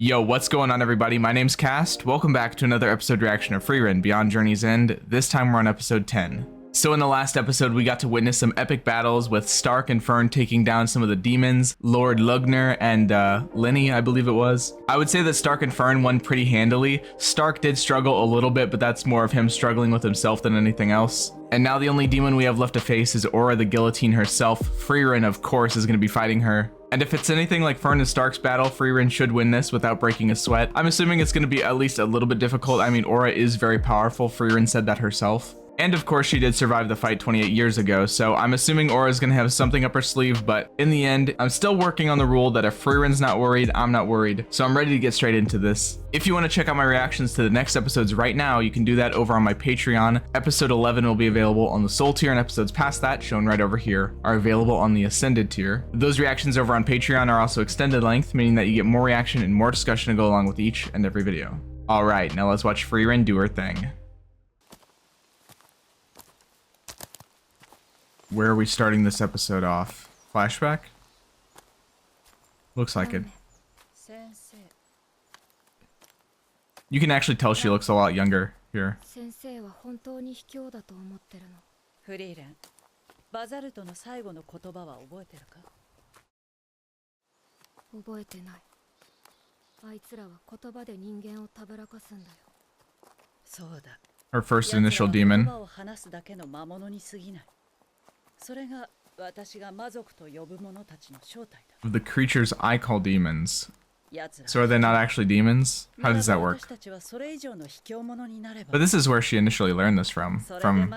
Yo, what's going on everybody? My name's Cast. Welcome back to another episode reaction of Frieren Beyond Journey's End. This time we're on episode 10. So in the last episode, we got to witness some epic battles with Stark and Fern taking down some of the demons, Lord Lugner and Lenny, I believe it was. I would say that Stark and Fern won pretty handily. Stark did struggle a little bit, but that's more of him struggling with himself than anything else. And now the only demon we have left to face is Aura the Guillotine herself. Frieren, of course, is going to be fighting her. And if it's anything like Fern and Stark's battle, Frieren should win this without breaking a sweat. I'm assuming it's going to be at least a little bit difficult. I mean, Aura is very powerful. Frieren said that herself. And of course, she did survive the fight 28 years ago, so I'm assuming Aura's gonna have something up her sleeve, but in the end, I'm still working on the rule that if Frieren's not worried, I'm not worried. So I'm ready to get straight into this. If you want to check out my reactions to the next episodes right now, you can do that over on my Patreon. Episode 11 will be available on the Soul tier, and episodes past that, shown right over here, are available on the Ascended tier. Those reactions over on Patreon are also extended length, meaning that you get more reaction and more discussion to go along with each and every video. Alright, now let's watch Frieren do her thing. Where are we starting this episode off? Flashback? Looks like it. You can actually tell she looks a lot younger here. フリーレン、バザルトの最後の言葉は覚えてるか？覚えてない。あいつらは言葉で人間をたぶらかすんだよ。そうだ。Her first initial demon. 言葉を話すだけの魔物に過ぎない。それが私が魔族と呼ぶ者たちの正体だ。Of the creatures I call demons. So are they not actually demons? How does that work? But this is where she initially learned this from Flame.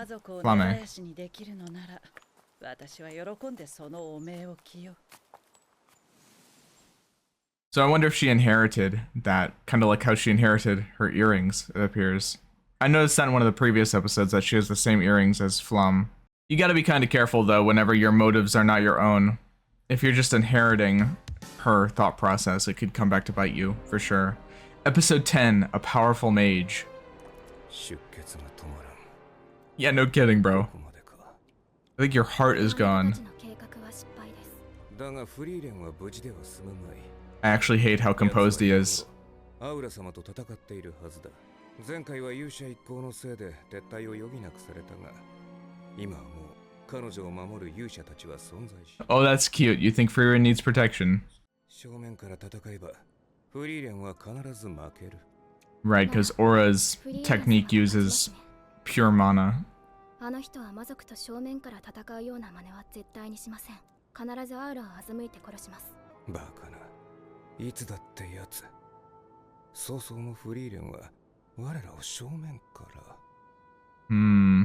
So I wonder if she inherited that, kind of like how she inherited her earrings, it appears. I noticed that in one of the previous episodes that she has the same earrings as Flum. You gotta be kind of careful though whenever your motives are not your own. If you're just inheriting her thought process, it could come back to bite you, for sure. Episode 10, A Powerful Mage. Yeah, no kidding, bro. I think your heart is gone. I actually hate how composed he is. Oh, that's cute. You think Frieren needs protection? Right, because Aura's technique uses pure mana. Hmm.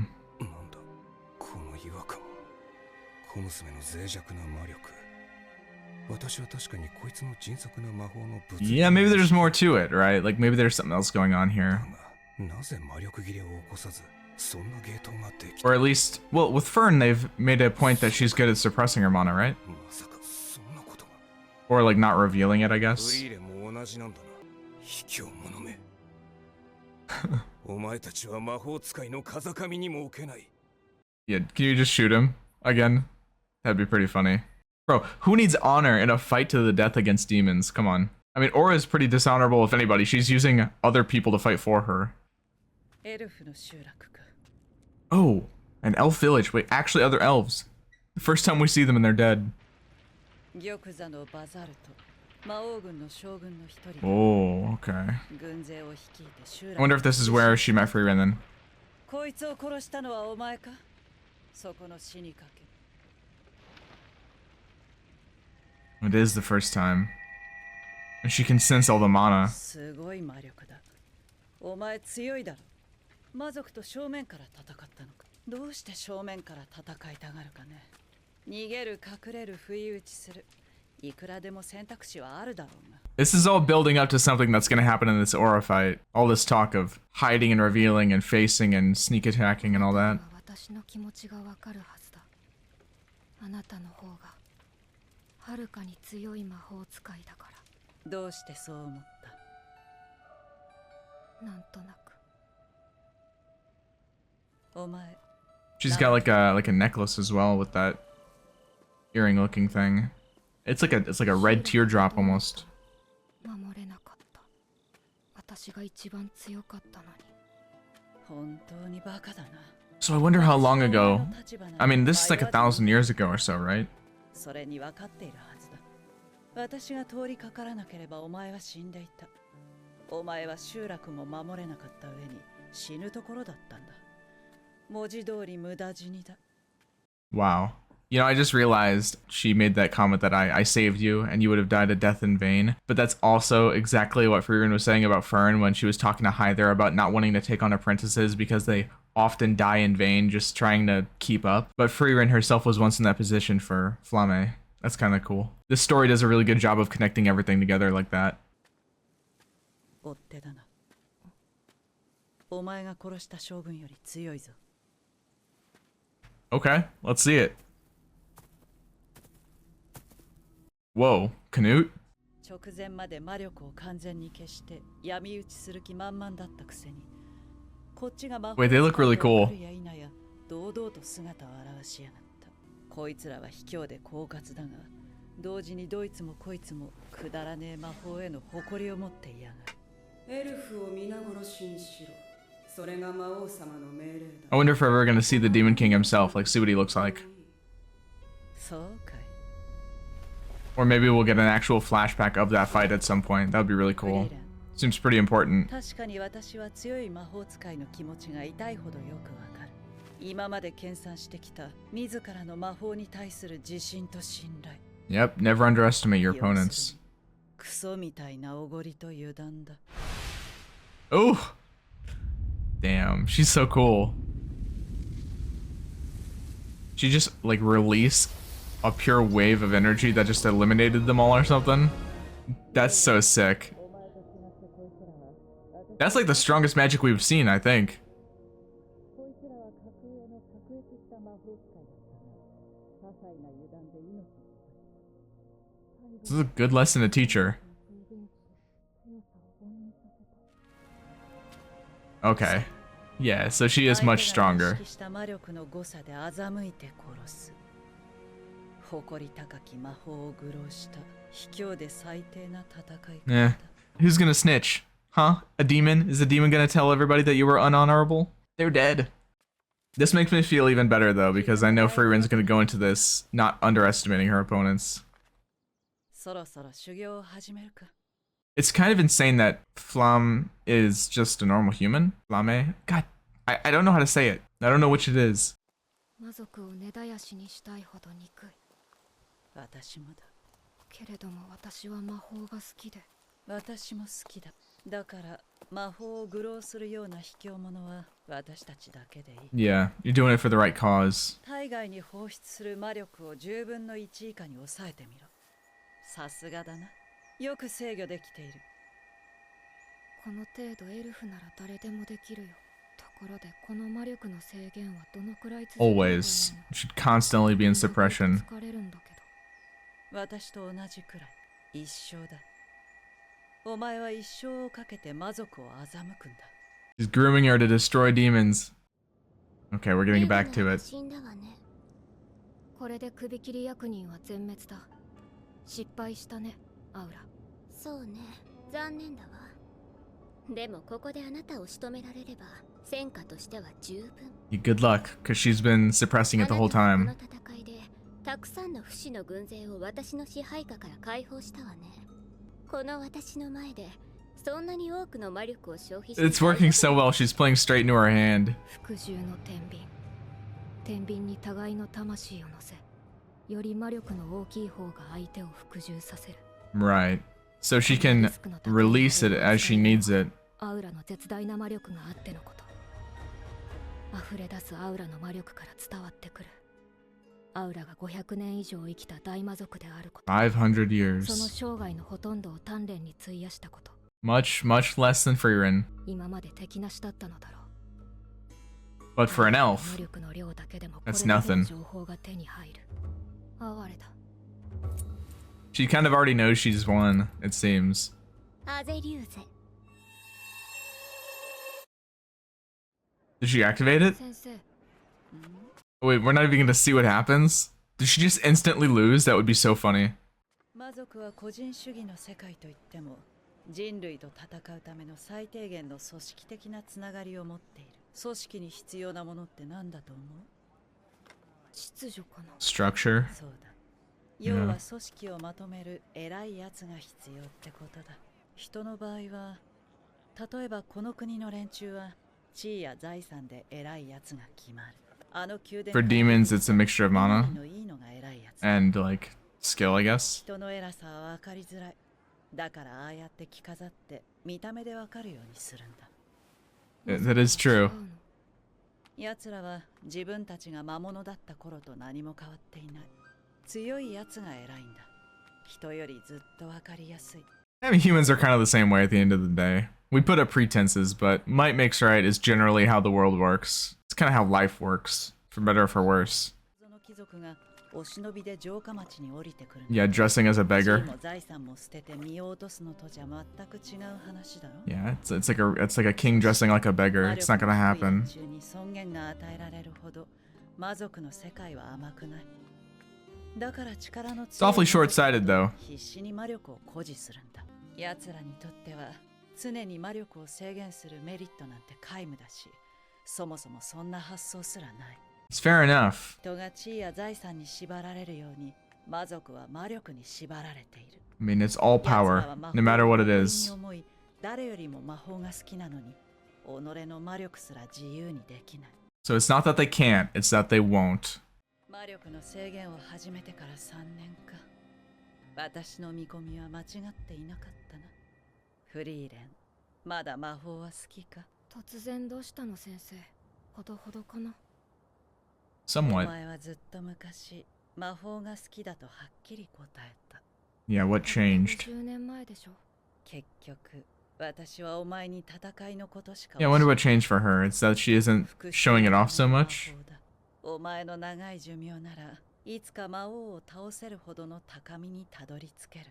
Yeah, maybe there's more to it, right? Like maybe there's something else going on here. Or at least, well, with Fern, they've made a point that she's good at suppressing her mana, right? Or like not revealing it, I guess. Yeah, can you just shoot him again? That'd be pretty funny. Bro, who needs honor in a fight to the death against demons? Come on. I mean, Aura is pretty dishonorable if anybody. She's using other people to fight for her. Oh, an elf village. Wait, actually other elves. The first time we see them and they're dead. Oh, okay. I wonder if this is where she met Frieren then. It is the first time. And she can sense all the mana. This is all building up to something that's going to happen in this Aura fight. All this talk of hiding and revealing and facing and sneak attacking and all that. She's got like a necklace as well with that earring looking thing. It's like a red teardrop almost. 守れなかった。私が一番強かったのに。本当にバカだな。 So I wonder how long ago. I mean, this is like 1,000 years ago or so, right? それに分かっているはずだ。私が通りかからなければお前は死んでいた。お前は集落も守れなかった上に死ぬところだったんだ。文字通り無駄死にだ。 Wow. You know, I just realized she made that comment that I saved you and you would have died a death in vain. But that's also exactly what Frieren was saying about Fern when she was talking to Hyther about not wanting to take on apprentices because they often die in vain just trying to keep up. But Frieren herself was once in that position for Flamme. That's kind of cool. This story does a really good job of connecting everything together like that. 追っ手だな。お前が殺した将軍より強いぞ。 Okay, let's see it. Whoa, Canute? 直前まで魔力を完全に消して闇討ちする気満々だったくせに、こっちが魔法 Wait, they look really cool. や否や堂々と姿を現しやがった。こいつらは卑怯で狡猾だが、同時にどいつもこいつもくだらねえ魔法への誇りを持っていやがる。エルフを皆殺しにしろ。それが魔王様の命令だ。 I wonder if we're ever gonna see the Demon King himself, like see what he looks like. そうかい。 Or maybe we'll get an actual flashback of that fight at some point. That would be really cool. Seems pretty important. 確かに私は強い魔法使いの気持ちが痛いほどよくわかる。今まで研鑽してきた自らの魔法に対する自信と信頼。 Yep, never underestimate your opponents. クソみたいなおごりと油断だ。 Oh! Damn, she's so cool. She just, like, released a pure wave of energy that just eliminated them all or something. That's so sick. That's like the strongest magic we've seen, I think. This is a good lesson to teach her. Okay. Yeah, so she is much stronger. Yeah. Who's gonna snitch? Huh? A demon? Is a demon gonna tell everybody that you were unhonorable? They're dead. This makes me feel even better though, because I know Frieren's gonna go into this not underestimating her opponents. It's kind of insane that Flamme is just a normal human. Flamme? God, I don't know how to say it. I don't know which it is. 魔族を根絶やしにしたいほど憎い。私もだ。けれども私は魔法が好きで。私も好きだ。だから魔法を愚弄するような卑怯者は私たちだけでいい。Yeah, you're doing it for the right cause. 体外に放出する魔力を10分の1以下に抑えてみろ。さすがだな。よく制御できている。この程度エルフなら誰でもできるよ。ところでこの魔力の制限はどのくらい続くのか。 Always. Should constantly be in suppression. 疲れるんだけど。私と同じくらい一生だ。お前は一生をかけて魔族を欺くんだ。 He's grooming her to destroy demons. Okay, we're getting back to it. これで首切り役人は全滅だ。失敗したね、アウラ。そうね、残念だわ。でもここであなたを仕留められれば戦果としては十分。 Good luck, because she's been suppressing it the whole この time. 戦いでたくさんの不死の軍勢を私の支配下から解放したわね。この私の前でそんなに多くの魔力を消費して。 It's working so well, she's playing straight into her hand. 服従の天秤。天秤に互いの魂を乗せ、より魔力の大きい方が相手を服従させる。 Right. So she can release it as she needs it. アウラの絶大な魔力があってのこと。溢れ出すアウラの魔力から伝わってくる。アウラが500年以上生きた大魔族であること。500その years. 生涯のほとんどを鍛錬に費やしたこと。 Much less than Frieren. 今まで敵なしだったのだろう。 But for an 魔 elf, 力の量だけでもこ that's れだけの nothing. 情報が手に入る。哀れだ。 She kind of already knows she's won, it seems. アゼリューゼ。 Did she activate it? 先生、 Wait, we're not even gonna see what happens? Did she just instantly lose? That would be so funny. 魔族は個人主義の世界といっても人類と戦うための最低限の組織的なつながりを持っている。組織に必要なものって何だと思う？秩序かな。 Structure. そうだ。要は組織をまとめる偉いやつが必要ってことだ。人の場合は、例えばこの国の連中は地位や財産で偉いやつが決まる。あの宮殿 For demons, it's a mixture of mana のいいのが偉いやつ。 and like skill, I guess. 人の偉さは分かりづらい。だからああやって着飾って見た目で分かるようにするんだ。That is true. 奴らは自分たちが魔物だった頃と何も変わっていない。強い奴が偉いんだ。人よりずっと分かりやすい。I mean, humans are kind of the same way at the end of the day. We put up pretenses, but might makes right is generally how the world works. It's kind of how life works, for better or for worse. その貴族がお忍びで城下町に降りてくる。Yeah, dressing as a 地 beggar. 位も財産も捨てて身を落とすのとじゃ全く違う話だろ。 Yeah, it's like a king dressing like a beggar. It's not gonna happen. 中に尊厳が与えられるほど魔族の世界は甘くない。だから力の It's awfully short-sighted, though. 必死に魔力を誇示するんだ。奴らにとっては常に魔力を制限するメリットなんて皆無だし、そもそもそんな発想すらない。 It's fair enough. 人が地位や財産に縛られるように魔族は魔力に縛られている。 I mean, it's all power, no matter what it is. 誰よりも魔法が好きなのに、己の魔力すら自由にできない。 So it's not that they can't, it's that they won't. 魔力の制限を始めてから3年か。私の見込みは間違っていなかったな。フリーレン、まだ魔法は好きか？突然どうしたの先生。ほどほどかな。お Somewhat. 前はずっと昔、魔法が好きだとはっきり答えた。Yeah, what changed? 10年前でしょ。結局、私はお前に戦いのことしか Yeah, I wonder what changed for her. It's that she isn't showing it off so much. お前の長い寿命ならいつか魔王を倒せるほどの高みにたどり着ける。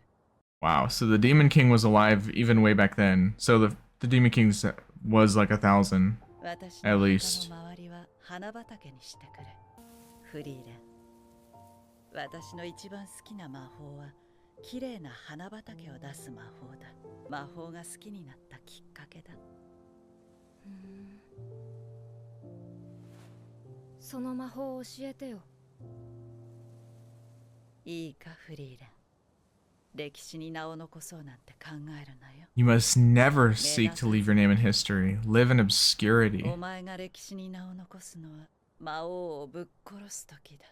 Wow, so the Demon King was alive even way back then. So the Demon King was like 1,000. 私 At の least. 墓の周りは花畑にしてくれ。フリーレン。私の一番好きな魔法は綺麗な花畑を出す魔法だ。魔法が好きになったきっかけだ。その魔法を教えてよ。いいか、フリーレン。歴史に名を残そうなんて考えるなよ。 You must never seek to leave your name in history. Live in obscurity. お前が歴史に名を残すのは魔王をぶっ殺す時だ。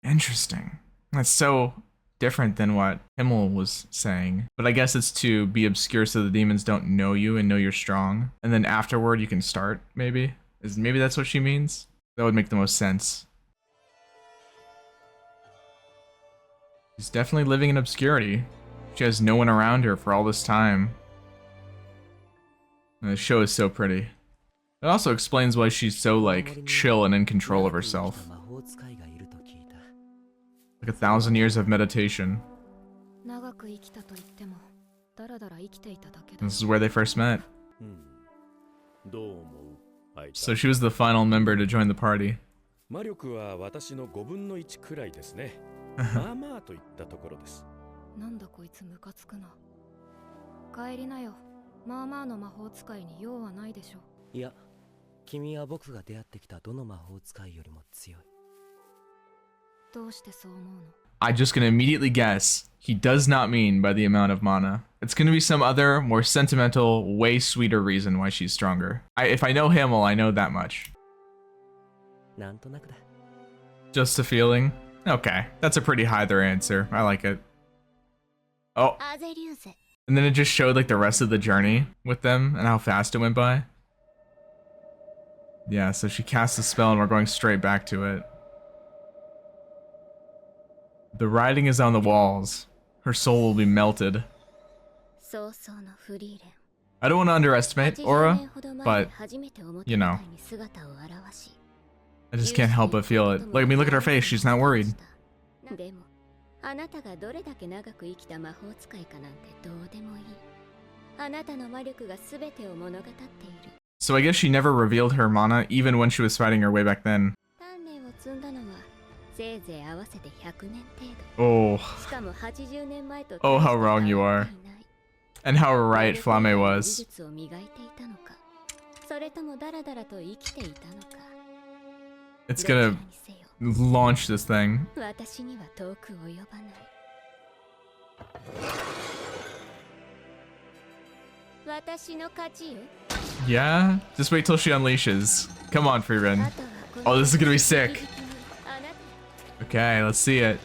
Interesting. That's so different than what Himmel was saying. But I guess it's to be obscure so the demons don't know you and know you're strong. And then afterward you can start, maybe? Maybe that's what she means? That would make the most sense. She's definitely living in obscurity. She has no one around her for all this time. And the show is so pretty. It also explains why she's so, like, chill and in control of herself. Like 1,000 years of meditation. 長く生きたと言っても、だらだら生きていただけだ。 This is where they first met. So she was the final member to join the party. 魔力は私の5分の1くらいですね。まあまあといったところです。なんだこいつムカつくな。帰りなよ。まあまあの魔法使いに用はないでしょ。いや、君は僕が出会ってきたどの魔法使いよりも強い。どうしてそう思うの？ I'm just gonna immediately guess he does not mean by the amount of mana. It's gonna be some other, more sentimental, way sweeter reason why she's stronger. If I know Himmel, I know that much. なんとなくだ。 Just a feeling? Okay, that's a pretty high there answer. I like it. Oh, アーゼリューゼ。 and then it just showed like the rest of the journey with them and how fast it went by. Yeah, so she cast a spell and we're going straight back to it. The writing is on the walls. Her soul will be melted. 早々のフリーレン。 I don't want to underestimate 80 Aura, 年ほど前 but に初めて表 you know. 舞台に姿を現し I just can't help but feel it. Look, I mean, look at her face. She's not worried. でもあなたがどれだけ長く生きた魔法使いかなんてどうでもいい。あなたの魔力が全てを物語っている。 So I guess she never revealed her mana, even when she was fighting her way back then. 鍛錬を積んだのはせいぜい合わせて100年程度。 Oh, しかも80年前と Oh, how wrong you are. And how right Flamme was. 技術を磨いていたのか、それともダラダラと生きていたのか。 It's gonna launch this thing. 私には遠く及ばない。私の勝ちよ。 Yeah? Just wait till she unleashes. Come on, Frieren. Oh, this is gonna be sick. Okay, let's see it.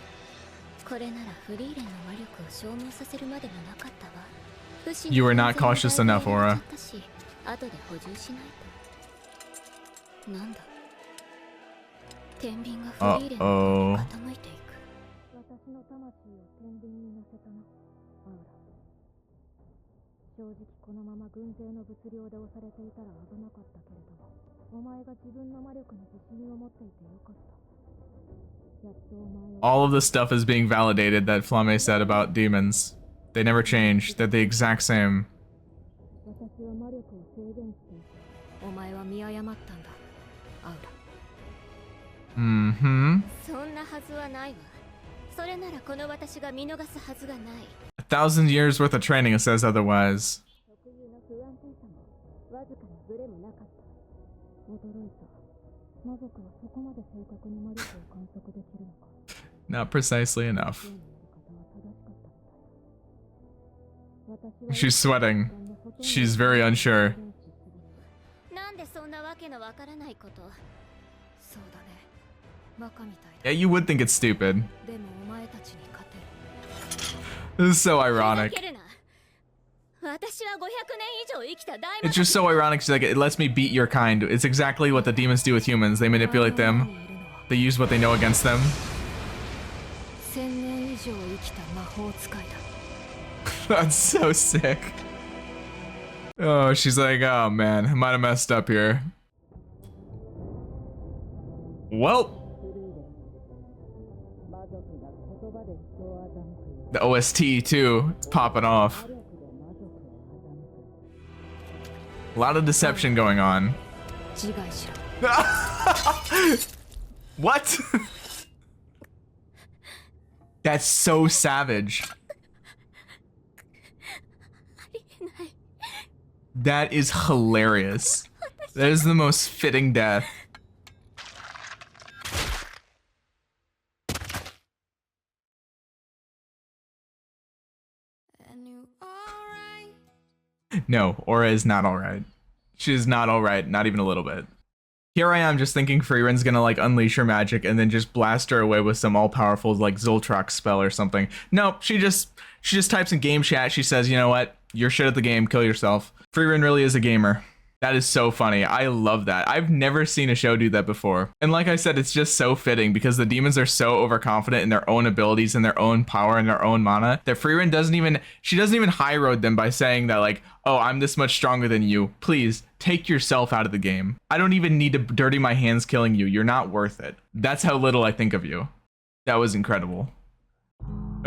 これならフリーレンの魔力を消耗させるまでもなかったわ。 You were not cautious enough, Aura. 後で補充しないと。なんだ。天秤がフリーレンの傾いていく。私の魂を天秤に乗せたな。アウラ。正直このまま軍勢の物量で押されていたら危なかったけれども、お前が自分の魔力に自信を持っていてよかった。 All of the stuff is being validated that Flamme said about demons. They never change. They're the exact same. Mm-hmm. 1,000 years worth of training, it says otherwise. Not precisely enough. She's sweating. She's very unsure. Yeah, you would think it's stupid. This is so ironic. It's just so ironic. She's like, it lets me beat your kind. It's exactly what the demons do with humans. They manipulate them. They use what they know against them. That's so sick. Oh, she's like, oh man, I might have messed up here. Well. The OST too, it's popping off. A lot of deception going on. What? That's so savage. That is hilarious. That is the most fitting death. No, Aura is not alright. She is not alright, not even a little bit. Here I am just thinking Frieren's gonna like unleash her magic and then just blast her away with some all-powerful like Zoltrox spell or something. Nope, she just types in game chat, she says, you know what, you're shit at the game, kill yourself. Frieren really is a gamer. That is so funny. I love that. I've never seen a show do that before. And like I said, it's just so fitting because the demons are so overconfident in their own abilities and their own power and their own mana that Frieren doesn't even high road them by saying that like, oh, I'm this much stronger than you. Please take yourself out of the game. I don't even need to dirty my hands killing you. You're not worth it. That's how little I think of you. That was incredible.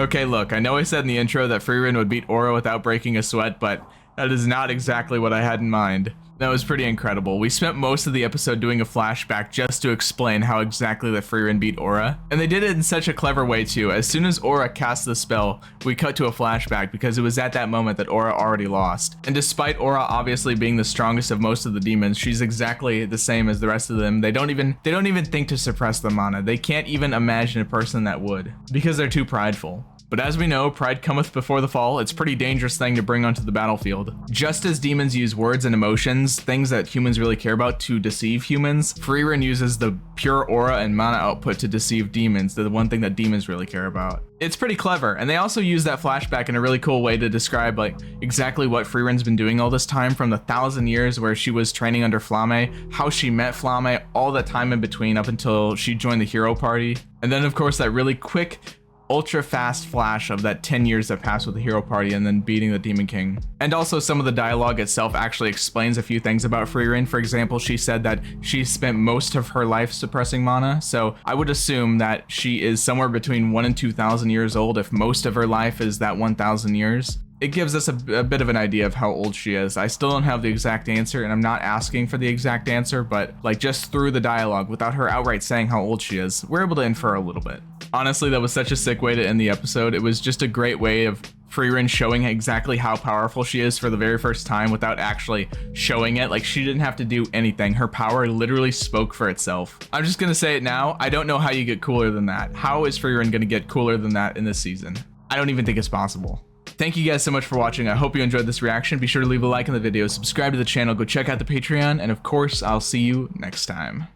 Okay, look, I know I said in the intro that Frieren would beat Aura without breaking a sweat, but that is not exactly what I had in mind. That was pretty incredible. We spent most of the episode doing a flashback just to explain how exactly that Frieren beat Aura. And they did it in such a clever way too. As soon as Aura cast the spell, we cut to a flashback because it was at that moment that Aura already lost. And despite Aura obviously being the strongest of most of the demons, she's exactly the same as the rest of them. They don't even think to suppress the mana. They can't even imagine a person that would because they're too prideful. But as we know, pride cometh before the fall. It's a pretty dangerous thing to bring onto the battlefield. Just as demons use words and emotions, things that humans really care about, to deceive humans, Frieren uses the pure aura and mana output to deceive demons, the one thing that demons really care about. It's pretty clever, and they also use that flashback in a really cool way to describe like exactly what Frieren's been doing all this time, from the 1,000 years where she was training under Flamme, how she met Flamme, all that time in between up until she joined the hero party. And then of course that really quick, ultra fast flash of that 10 years that passed with the hero party and then beating the Demon King. And also some of the dialogue itself actually explains a few things about Frieren. For example, she said that she spent most of her life suppressing mana, so I would assume that she is somewhere between 1,000 and 2,000 years old if most of her life is that 1,000 years. It gives us a bit of an idea of how old she is. I still don't have the exact answer, and I'm not asking for the exact answer, but like just through the dialogue, without her outright saying how old she is, we're able to infer a little bit. Honestly, that was such a sick way to end the episode. It was just a great way of Frieren showing exactly how powerful she is for the very first time without actually showing it. Like, she didn't have to do anything. Her power literally spoke for itself. I'm just gonna say it now. I don't know how you get cooler than that. How is Frieren gonna get cooler than that in this season? I don't even think it's possible. Thank you guys so much for watching. I hope you enjoyed this reaction. Be sure to leave a like on the video, subscribe to the channel, go check out the Patreon, and of course, I'll see you next time.